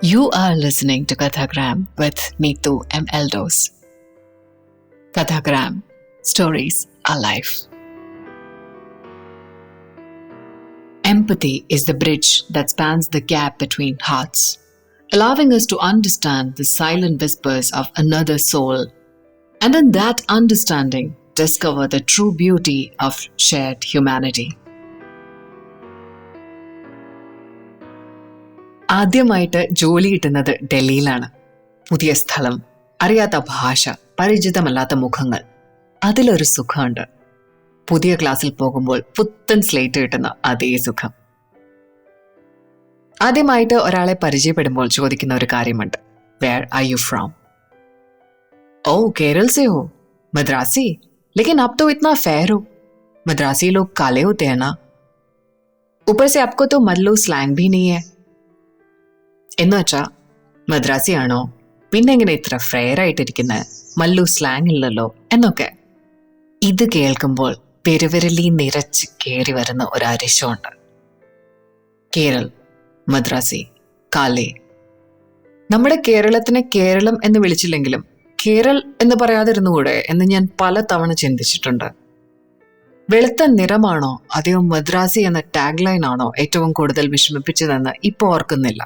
You are listening to Kathagram with Neetu M. Eldos. Kathagram, stories are life. Empathy is the bridge that spans the gap between hearts, allowing us to understand the silent whispers of another soul, and in that understanding, discover the true beauty of shared humanity. ആദ്യമായിട്ട് ജോലി കിട്ടുന്നത് ഡൽഹിയിലാണ്. പുതിയ സ്ഥലം, അറിയാത്ത ഭാഷ, പരിചിതമല്ലാത്ത മുഖങ്ങൾ, അതിലൊരു സുഖമുണ്ട്. പുതിയ ക്ലാസ്സിൽ പോകുമ്പോൾ പുത്തൻ സ്ലേറ്റ് കിട്ടുന്ന അതേ സുഖം. ആദ്യമായിട്ട് ഒരാളെ പരിചയപ്പെടുമ്പോൾ ചോദിക്കുന്ന ഒരു കാര്യമുണ്ട്, വേർ ആർ യു ഫ്രോം? ഓ, കേരൾ से हो? मद्रासी? लेकिन अब तो इतना फेयर हो. मद्रासी लोग काले होते हैं ना. ऊपर से आपको तो मल्लू स्लैंग भी नहीं है. എന്നുവെച്ചാ മദ്രാസി ആണോ, പിന്നെ എങ്ങനെ ഇത്ര ഫെയർ ആയിട്ടിരിക്കുന്നത്, മല്ലു സ്ലാങ് ഇല്ലല്ലോ എന്നൊക്കെ. ഇത് കേൾക്കുമ്പോൾ പെരുവിരലി നിറച്ച് കയറി വരുന്ന ഒരു അരിശമുണ്ട്. കേരൾ, മദ്രാസി, കാലേ. നമ്മുടെ കേരളത്തിനെ കേരളം എന്ന് വിളിച്ചില്ലെങ്കിലും കേരൾ എന്ന് പറയാതിരുന്നുകൂടെ എന്ന് ഞാൻ പല തവണ ചിന്തിച്ചിട്ടുണ്ട്. വെളുത്ത നിറമാണോ അതെയോ മദ്രാസി എന്ന ടാഗ് ലൈൻ ആണോ ഏറ്റവും കൂടുതൽ വിഷമിപ്പിച്ചതെന്ന് ഇപ്പോൾ ഓർക്കുന്നില്ല.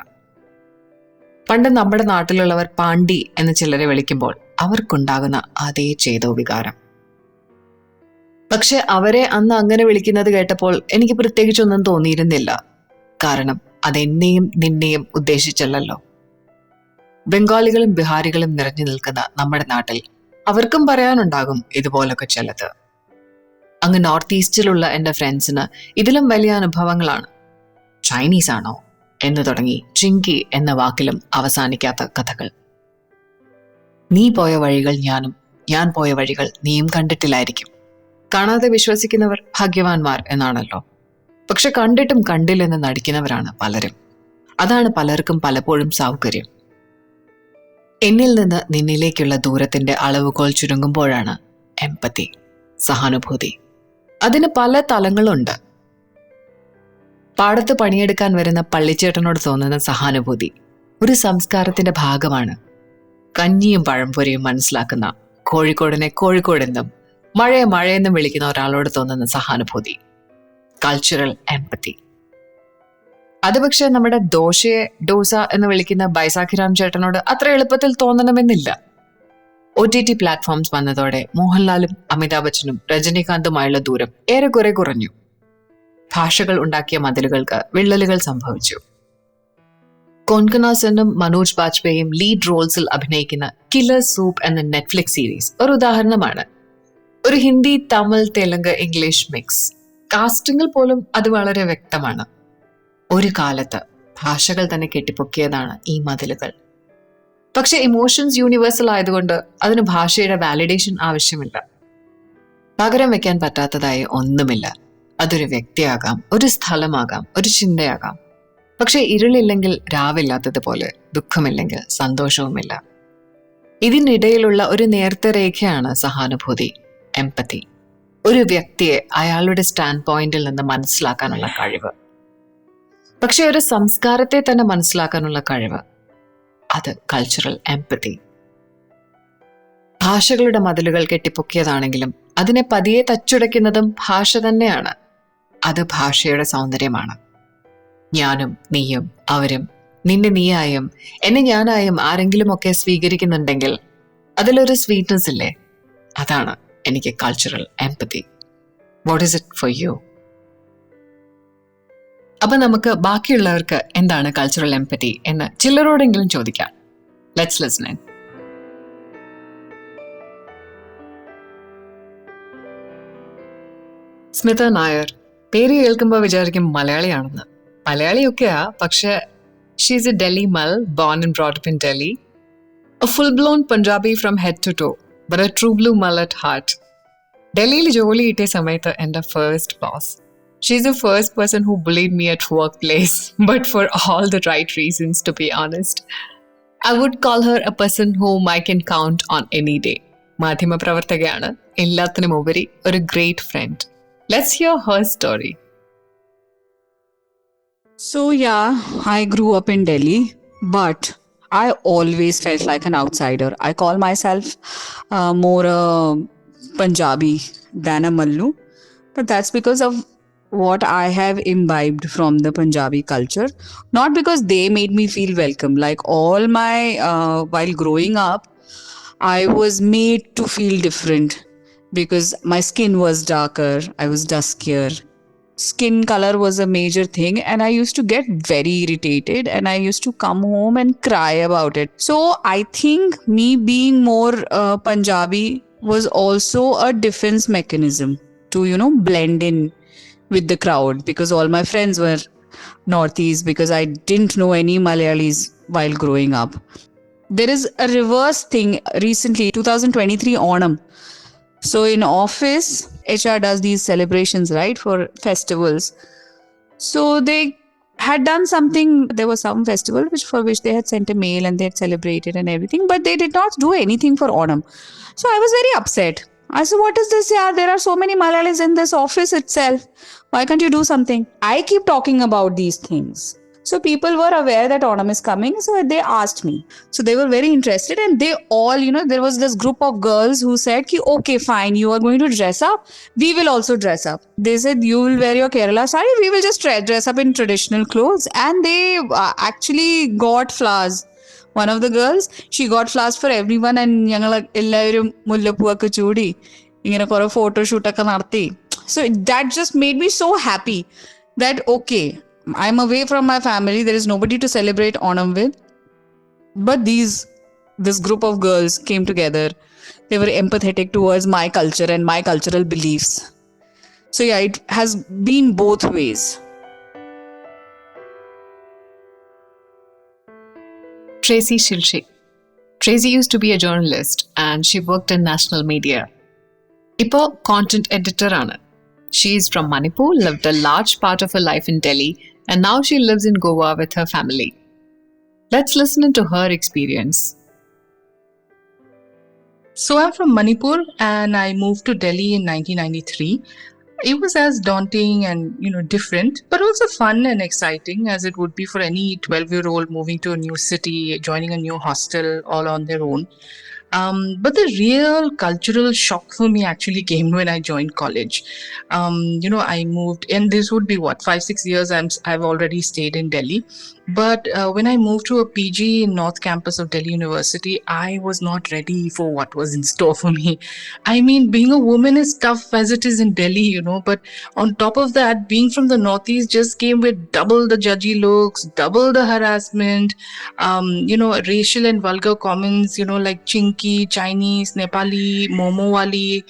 പണ്ട് നമ്മുടെ നാട്ടിലുള്ളവർ പാണ്ടി എന്ന് ചിലരെ വിളിക്കുമ്പോൾ അവർക്കുണ്ടാകുന്ന അതേ ചേതോ വികാരം. പക്ഷെ അവരെ അന്ന് അങ്ങനെ വിളിക്കുന്നത് കേട്ടപ്പോൾ എനിക്ക് പ്രത്യേകിച്ചൊന്നും തോന്നിയിരുന്നില്ല. കാരണം അതെന്നെയും നിന്നെയും ഉദ്ദേശിച്ചല്ലോ. ബംഗാളികളും ബിഹാരികളും നിറഞ്ഞു നിൽക്കുന്ന നമ്മുടെ നാട്ടിൽ അവർക്കും പറയാനുണ്ടാകും ഇതുപോലൊക്കെ ചിലത്. അങ്ങ് നോർത്ത് ഈസ്റ്റിലുള്ള എൻ്റെ ഫ്രണ്ട്സിന് ഇതിലും വലിയ അനുഭവങ്ങളാണ്. ചൈനീസ് ആണോ എന്ന് തുടങ്ങി ചിങ്കി എന്ന വാക്കിലും അവസാനിക്കാത്ത കഥകൾ. നീ പോയ വഴികൾ ഞാനും, ഞാൻ പോയ വഴികൾ നീയും കണ്ടിട്ടില്ലായിരിക്കും. കാണാതെ വിശ്വസിക്കുന്നവർ ഭാഗ്യവാന്മാർ എന്നാണല്ലോ. പക്ഷെ കണ്ടിട്ടും കണ്ടില്ലെന്ന് നടിക്കുന്നവരാണ് പലരും. അതാണ് പലർക്കും പലപ്പോഴും സൗകര്യം. എന്നിൽ നിന്ന് നിന്നിലേക്കുള്ള ദൂരത്തിന്റെ അളവുകോൽ ചുരുങ്ങുമ്പോഴാണ് എമ്പത്തി, സഹാനുഭൂതി. അതിന് പല തലങ്ങളുണ്ട്. പാടത്ത് പണിയെടുക്കാൻ വരുന്ന പള്ളിച്ചേട്ടനോട് തോന്നുന്ന സഹാനുഭൂതി ഒരു സംസ്കാരത്തിന്റെ ഭാഗമാണ്. കഞ്ഞിയും പഴംപൊരിയും മനസ്സിലാക്കുന്ന കോഴിക്കോടിനെ കോഴിക്കോടെന്നും മഴയെ മഴയെന്നും വിളിക്കുന്ന ഒരാളോട് തോന്നുന്ന സഹാനുഭൂതി, കൾച്ചറൽ എംപത്തി. അത് പക്ഷെ നമ്മുടെ ദോശയെ ഡോസ എന്ന് വിളിക്കുന്ന ബൈസാഖിറാം ചേട്ടനോട് അത്ര എളുപ്പത്തിൽ തോന്നണമെന്നില്ല. OTT പ്ലാറ്റ്ഫോംസ് വന്നതോടെ മോഹൻലാലും അമിതാഭ് ബച്ചനും രജനീകാന്തുമായുള്ള ദൂരം ഏറെക്കുറെ കുറഞ്ഞു. ഭാഷകൾ ഉണ്ടാക്കിയ മതിലുകൾക്ക് വിള്ളലുകൾ സംഭവിച്ചു. കോൻകണ സെന്നും മനോജ് ബാജ്പേയിയും ലീഡ് റോൾസിൽ അഭിനയിക്കുന്ന കില്ലർ സൂപ്പ് എന്ന നെറ്റ്ഫ്ലിക്സ് സീരീസ് ഒരു ഉദാഹരണമാണ്. ഒരു ഹിന്ദി, തമിഴ്, തെലുങ്ക്, ഇംഗ്ലീഷ് മിക്സ്. കാസ്റ്റിംഗിൽ പോലും അത് വളരെ വ്യക്തമാണ്. ഒരു കാലത്ത് ഭാഷകൾ തന്നെ കെട്ടിപ്പൊക്കിയതാണ് ഈ മതിലുകൾ. പക്ഷെ ഇമോഷൻസ് യൂണിവേഴ്സൽ ആയതുകൊണ്ട് അതിന് ഭാഷയുടെ വാലിഡേഷൻ ആവശ്യമില്ല. പകരം വെക്കാൻ പറ്റാത്തതായി ഒന്നുമില്ല. അതൊരു വ്യക്തിയാകാം, ഒരു സ്ഥലമാകാം, ഒരു ചിന്തയാകാം. പക്ഷെ ഇരുളില്ലെങ്കിൽ രാവില്ലാത്തതുപോലെ ദുഃഖമില്ലെങ്കിൽ സന്തോഷവുമില്ല. ഇതിനിടയിലുള്ള ഒരു നേർത്ത രേഖയാണ് സഹാനുഭൂതി, എംപത്തി. ഒരു വ്യക്തിയെ അയാളുടെ സ്റ്റാൻഡ് പോയിന്റിൽ നിന്ന് മനസ്സിലാക്കാനുള്ള കഴിവ്. പക്ഷെ ഒരു സംസ്കാരത്തെ തന്നെ മനസ്സിലാക്കാനുള്ള കഴിവ്, അത് കൾച്ചറൽ എംപത്തി. ഭാഷകളുടെ മതിലുകൾ കെട്ടിപ്പൊക്കിയതാണെങ്കിലും അതിനെ പതിയെ തച്ചുടയ്ക്കുന്നതും ഭാഷ തന്നെയാണ്. അത് ഭാഷയുടെ സൗന്ദര്യമാണ്. ഞാനും നീയും അവരും, നിന്നെ നീയായും എന്നെ ഞാനായും ആരെങ്കിലുമൊക്കെ സ്വീകരിക്കുന്നുണ്ടെങ്കിൽ അതിലൊരു സ്വീറ്റ്നസ് ഇല്ലേ? അതാണ് എനിക്ക് cultural എംപത്തി. What is it for you? അപ്പൊ നമുക്ക് ബാക്കിയുള്ളവർക്ക് എന്താണ് കൾച്ചറൽ എംപത്തി എന്ന് ചിലരോടെങ്കിലും ചോദിക്കാം. Let's listen in. Smitha Nair. പേര് കേൾക്കുമ്പോൾ വിചാരിക്കും മലയാളിയാണെന്ന്. മലയാളിയൊക്കെയാ, പക്ഷെ ഷീസ് എ ഡൽഹി മൽ, born and brought up in Delhi. A full blown Punjabi from head to toe, but a true blue മൽ അറ്റ് ഹാർട്ട്. ഡൽഹിയിൽ ജോലി കിട്ടിയ സമയത്ത് എൻ്റെ first boss. She's the first person who bullied me at workplace, but for all the right reasons to be honest. I would call her a person whom I can count on any day. മാധ്യമപ്രവർത്തകയാണ്, എല്ലാത്തിനും ഉപരി ഒരു great front. Let's hear her story. So yeah, I grew up in Delhi. But I always felt like an outsider. I call myself more a Punjabi than a Mallu, but that's because of what I have imbibed from the Punjabi culture, not because they made me feel welcome. Like all my, while growing up, I was made to feel different because my skin was darker, I was duskier. Skin color was a major thing, and I used to get very irritated and I used to come home and cry about it. So I think me being more Punjabi was also a defense mechanism to, blend in with the crowd because all my friends were Northeast because I didn't know any Malayalis while growing up. There is a reverse thing recently, 2023 Onam. So in office, HR does these celebrations, right, for festivals. So they had done something. There was some festival for which they had sent a mail and they had celebrated and everything, but they did not do anything for Onam. So I was very upset. I said, "What is this? Yeah, there are so many Malayalis in this office itself. Why can't you do something?" I keep talking about these things. So people were aware that Onam is coming, so they asked me. So they were very interested, and they all, there was this group of girls who said, "Okay, fine, you are going to dress up. We will also dress up." They said, "You will wear your Kerala sari. We will just dress up in traditional clothes." And they actually got flowers. One of the girls, she got flowers for everyone, and ഞങ്ങൾ എല്ലാവരും മുല്ലപ്പൂവൊക്കെ ചൂടി ഇങ്ങനെ കുറെ ഫോട്ടോഷൂട്ടൊക്കെ നടത്തി. So that just made me so happy that okay, I'm away from my family. There is nobody to celebrate Onam with. But this group of girls came together. They were empathetic towards my culture and my cultural beliefs. So yeah, it has been both ways. Tracy Shilshi. Tracy used to be a journalist and she worked in national media. Ipo content editor ആണ്. She is from Manipur, lived a large part of her life in Delhi, and now she lives in Goa with her family. Let's listen to her experience. So I'm from Manipur and I moved to Delhi in 1993. It was as daunting and, different, but also fun and exciting as it would be for any 12-year-old moving to a new city, joining a new hostel all on their own. But the real cultural shock for me actually came when I joined college. I moved, and this would be 5-6 years I've already stayed in Delhi. But when I moved to a PG in North Campus of Delhi University, I was not ready for what was in store for me. I mean, being a woman is tough as it is in Delhi, but on top of that, being from the Northeast just came with double the judgy looks, double the harassment, racial and vulgar comments, like chinky, Chinese, Nepali, Momo wali.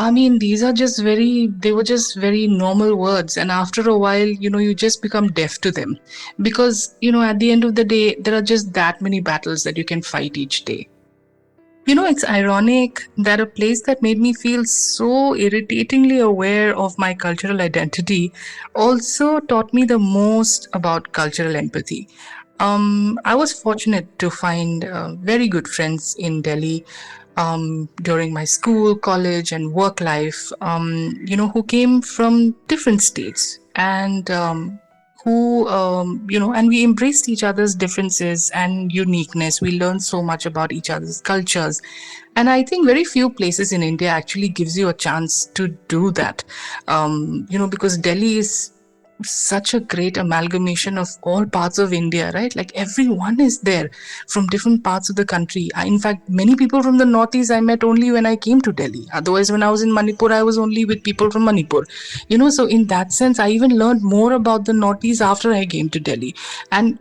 I mean, they were just very normal words. And after a while, you just become deaf to them. Because, at the end of the day, there are just that many battles that you can fight each day. It's ironic that a place that made me feel so irritatingly aware of my cultural identity also taught me the most about cultural empathy. I was fortunate to find very good friends in Delhi during my school, college, and work life, who came from different states and and we embraced each other's differences and uniqueness. We learned so much about each other's cultures. And I think very few places in India actually gives you a chance to do that, because Delhi is such a great amalgamation of all parts of India, right? Like everyone is there from different parts of the country. In fact, many people from the Northeast I met only when I came to Delhi. Otherwise, when I was in Manipur, I was only with people from Manipur. So in that sense, I even learned more about the Northeast after I came to Delhi. And,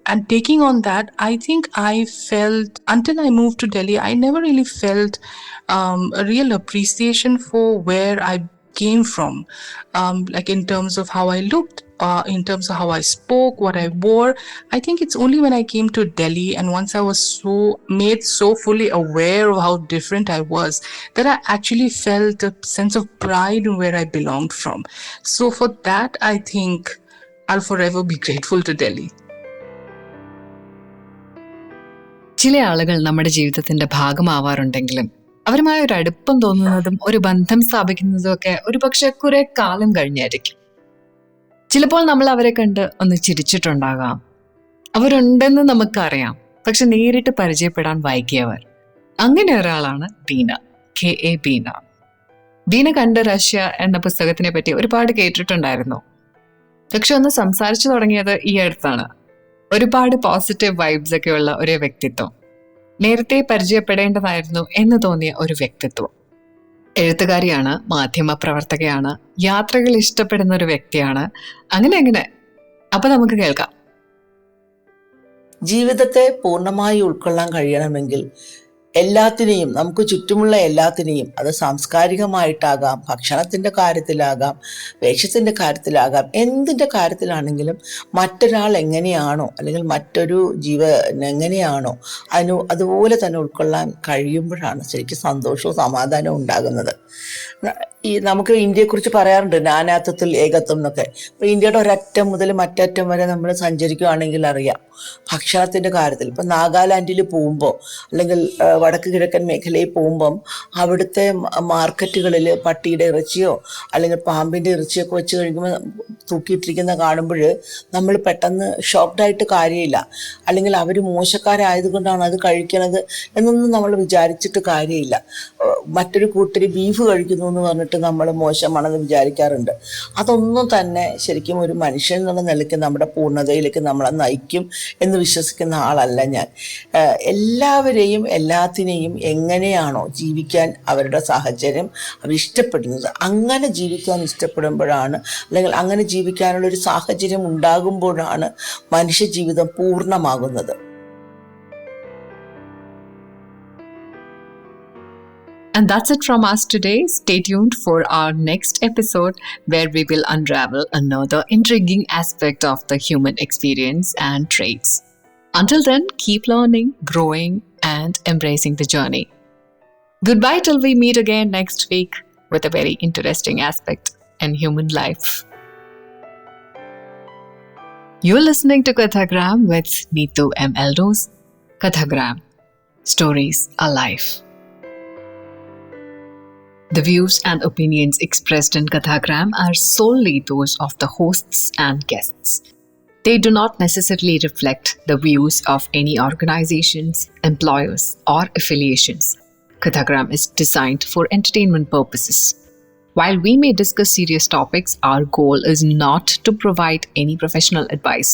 and taking on that, I think I felt, until I moved to Delhi, I never really felt a real appreciation for where I came from, like in terms of how I looked, in terms of how I spoke, what I wore. I think it's only when I came to Delhi and once I was made so fully aware of how different I was that I actually felt a sense of pride in where I belonged from. So for that, I think I'll forever be grateful to Delhi. ചില ആളുകൾ നമ്മുടെ ജീവിതത്തിന്റെ ഭാഗമാവാറുണ്ടെങ്കിലും അവരുമായ ഒരു അടുപ്പം തോന്നുന്നതും ഒരു ബന്ധം സ്ഥാപിക്കുന്നതും ഒക്കെ ഒരു പക്ഷെ കുറെ കാലം കഴിഞ്ഞായിരിക്കും. ചിലപ്പോൾ നമ്മൾ അവരെ കണ്ട് ഒന്ന് ചിരിച്ചിട്ടുണ്ടാകാം, അവരുണ്ടെന്ന് നമുക്കറിയാം, പക്ഷെ നേരിട്ട് പരിചയപ്പെടാൻ വൈകിയവർ. അങ്ങനെ ഒരാളാണ് ബീന, K.A. ബീന. ബീന കണ്ട റഷ്യ എന്ന പുസ്തകത്തിനെ പറ്റി ഒരുപാട് കേട്ടിട്ടുണ്ടായിരുന്നു. പക്ഷെ ഒന്ന് സംസാരിച്ചു തുടങ്ങിയത് ഈ അടുത്താണ്. ഒരുപാട് പോസിറ്റീവ് വൈബ്സ് ഒക്കെ ഉള്ള ഒരു വ്യക്തിത്വം, നേരത്തെ പരിചയപ്പെടേണ്ടതായിരുന്നു എന്ന് തോന്നിയ ഒരു വ്യക്തിത്വം. എഴുത്തുകാരിയാണ്, മാധ്യമ പ്രവർത്തകയാണ്, യാത്രകൾ ഇഷ്ടപ്പെടുന്ന ഒരു വ്യക്തിയാണ്. അങ്ങനെ അപ്പൊ നമുക്ക് കേൾക്കാം. ജീവിതത്തെ പൂർണ്ണമായി ഉൾക്കൊള്ളാൻ കഴിയണമെങ്കിൽ എല്ലാത്തിനെയും, നമുക്ക് ചുറ്റുമുള്ള എല്ലാത്തിനെയും, അത് സാംസ്കാരികമായിട്ടാകാം, ഭക്ഷണത്തിൻ്റെ കാര്യത്തിലാകാം, വേഷത്തിൻ്റെ കാര്യത്തിലാകാം, എന്തിൻ്റെ കാര്യത്തിലാണെങ്കിലും മറ്റൊരാൾ എങ്ങനെയാണോ അല്ലെങ്കിൽ മറ്റൊരു ജീവൻ എങ്ങനെയാണോ അതുപോലെ തന്നെ ഉൾക്കൊള്ളാൻ കഴിയുമ്പോഴാണ് ശരിക്കും സന്തോഷവും സമാധാനവും ഉണ്ടാകുന്നത്. നമുക്ക് ഇന്ത്യയെക്കുറിച്ച് പറയാറുണ്ട്, നാനാത്വത്തിൽ ഏകത്വം എന്നൊക്കെ. അപ്പോൾ ഇന്ത്യയുടെ ഒരറ്റം മുതൽ മറ്ററ്റം വരെ നമ്മൾ സഞ്ചരിക്കുകയാണെങ്കിൽ അറിയാം. ഭക്ഷണത്തിൻ്റെ കാര്യത്തിൽ ഇപ്പം നാഗാലാൻഡിൽ പോകുമ്പോൾ അല്ലെങ്കിൽ വടക്ക് കിഴക്കൻ മേഖലയിൽ പോകുമ്പം അവിടുത്തെ മാർക്കറ്റുകളിൽ പട്ടിയുടെ ഇറച്ചിയോ അല്ലെങ്കിൽ പാമ്പിൻ്റെ ഇറച്ചിയൊക്കെ വെച്ച് കഴിക്കുമ്പോൾ തൂക്കിയിട്ടിരിക്കുന്ന കാണുമ്പോൾ നമ്മൾ പെട്ടെന്ന് ഷോക്ക്ഡായിട്ട് കാര്യമില്ല. അല്ലെങ്കിൽ അവർ മോശക്കാരായതുകൊണ്ടാണ് അത് കഴിക്കണത് എന്നൊന്നും നമ്മൾ വിചാരിച്ചിട്ട് കാര്യമില്ല. മറ്റൊരു കൂട്ടർ ബീഫ് കഴിക്കുന്നു എന്ന് പറഞ്ഞിട്ട് നമ്മൾ മോശമാണെന്ന് വിചാരിക്കാറുണ്ട്. അതൊന്നും തന്നെ ശരിക്കും ഒരു മനുഷ്യൻ എന്നുള്ള നിലയ്ക്ക് നമ്മുടെ പൂർണ്ണതയിലേക്ക് നമ്മളെ നയിക്കും എന്ന് വിശ്വസിക്കുന്ന ആളല്ല ഞാൻ. എല്ലാവരെയും എല്ലാത്തിനെയും എങ്ങനെയാണോ ജീവിക്കാൻ അവരുടെ സാഹചര്യം അവരിഷ്ടപ്പെടുന്നത്, അങ്ങനെ ജീവിക്കാൻ ഇഷ്ടപ്പെടുമ്പോഴാണ്, അല്ലെങ്കിൽ അങ്ങനെ ജീവിക്കാനുള്ളൊരു സാഹചര്യം ഉണ്ടാകുമ്പോഴാണ് മനുഷ്യജീവിതം പൂർണ്ണമാകുന്നത്. And that's it from us today. Stay tuned for our next episode where we will unravel another intriguing aspect of the human experience and traits. Until then, keep learning, growing, and embracing the journey. Goodbye till we meet again next week with a very interesting aspect in human life. You're listening to Kathagram with Neetu M. Eldos. Kathagram. Stories Alive. The views and opinions expressed in Kathagram are solely those of the hosts and guests. They do not necessarily reflect the views of any organizations, employers, or affiliations. Kathagram is designed for entertainment purposes. While we may discuss serious topics, our goal is not to provide any professional advice.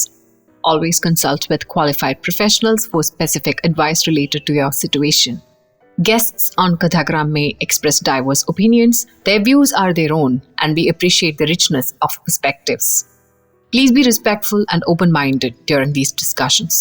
Always consult with qualified professionals for specific advice related to your situation. Guests on Kathagram may express diverse opinions. Their views are their own, and we appreciate the richness of perspectives. Please be respectful and open-minded during these discussions.